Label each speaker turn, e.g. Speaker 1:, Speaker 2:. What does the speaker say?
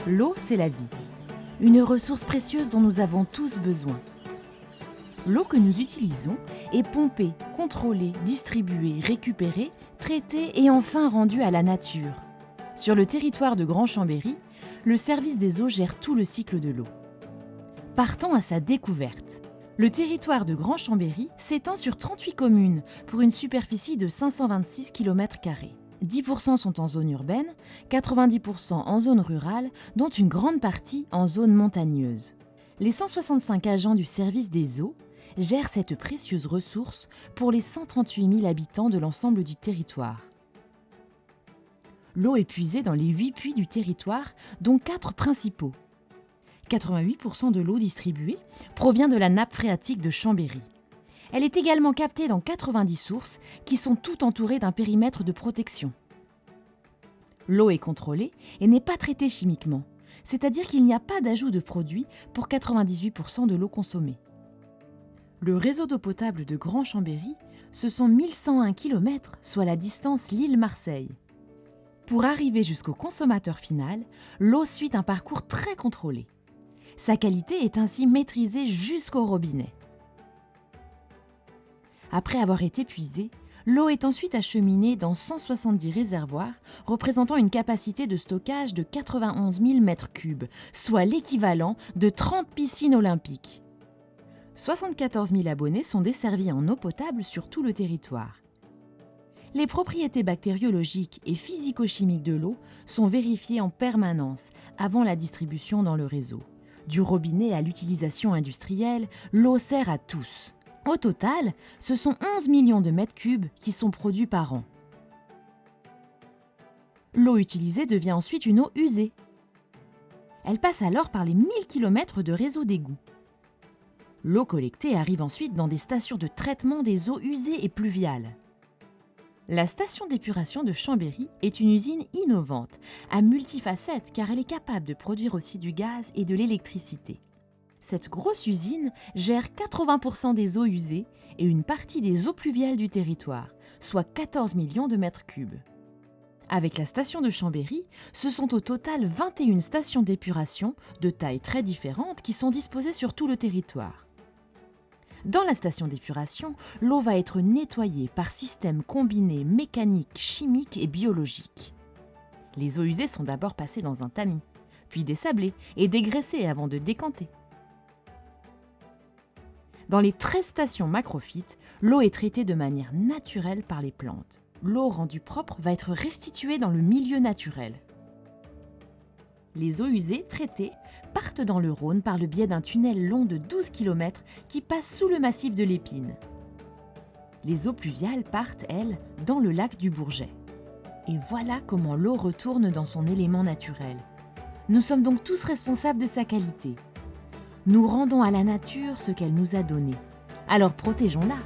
Speaker 1: L'eau, c'est la vie. Une ressource précieuse dont nous avons tous besoin. L'eau que nous utilisons est pompée, contrôlée, distribuée, récupérée, traitée et enfin rendue à la nature. Sur le territoire de Grand Chambéry, le service des eaux gère tout le cycle de l'eau. Partons à sa découverte. Le territoire de Grand Chambéry s'étend sur 38 communes pour une superficie de 526 km². 10% sont en zone urbaine, 90% en zone rurale, dont une grande partie en zone montagneuse. Les 165 agents du service des eaux gèrent cette précieuse ressource pour les 138 000 habitants de l'ensemble du territoire. L'eau est puisée dans les 8 puits du territoire, dont 4 principaux. 88% de l'eau distribuée provient de la nappe phréatique de Chambéry. Elle est également captée dans 90 sources qui sont toutes entourées d'un périmètre de protection. L'eau est contrôlée et n'est pas traitée chimiquement, c'est-à-dire qu'il n'y a pas d'ajout de produits pour 98% de l'eau consommée. Le réseau d'eau potable de Grand Chambéry, ce sont 1101 km, soit la distance Lille-Marseille. Pour arriver jusqu'au consommateur final, l'eau suit un parcours très contrôlé. Sa qualité est ainsi maîtrisée jusqu'au robinet. Après avoir été puisée, l'eau est ensuite acheminée dans 170 réservoirs représentant une capacité de stockage de 91 000 m3, soit l'équivalent de 30 piscines olympiques. 74 000 abonnés sont desservis en eau potable sur tout le territoire. Les propriétés bactériologiques et physico-chimiques de l'eau sont vérifiées en permanence avant la distribution dans le réseau. Du robinet à l'utilisation industrielle, l'eau sert à tous. Au total, ce sont 11 millions de mètres cubes qui sont produits par an. L'eau utilisée devient ensuite une eau usée. Elle passe alors par les 1000 km de réseau d'égouts. L'eau collectée arrive ensuite dans des stations de traitement des eaux usées et pluviales. La station d'épuration de Chambéry est une usine innovante, à multifacettes car elle est capable de produire aussi du gaz et de l'électricité. Cette grosse usine gère 80% des eaux usées et une partie des eaux pluviales du territoire, soit 14 millions de mètres cubes. Avec la station de Chambéry, ce sont au total 21 stations d'épuration de tailles très différentes qui sont disposées sur tout le territoire. Dans la station d'épuration, l'eau va être nettoyée par système combiné mécanique, chimique et biologique. Les eaux usées sont d'abord passées dans un tamis, puis dessablées et dégraissées avant de décanter. Dans les 13 stations macrophytes, l'eau est traitée de manière naturelle par les plantes. L'eau rendue propre va être restituée dans le milieu naturel. Les eaux usées traitées partent dans le Rhône par le biais d'un tunnel long de 12 km qui passe sous le massif de l'Épine. Les eaux pluviales partent, elles, dans le lac du Bourget. Et voilà comment l'eau retourne dans son élément naturel. Nous sommes donc tous responsables de sa qualité. Nous rendons à la nature ce qu'elle nous a donné. Alors protégeons-la.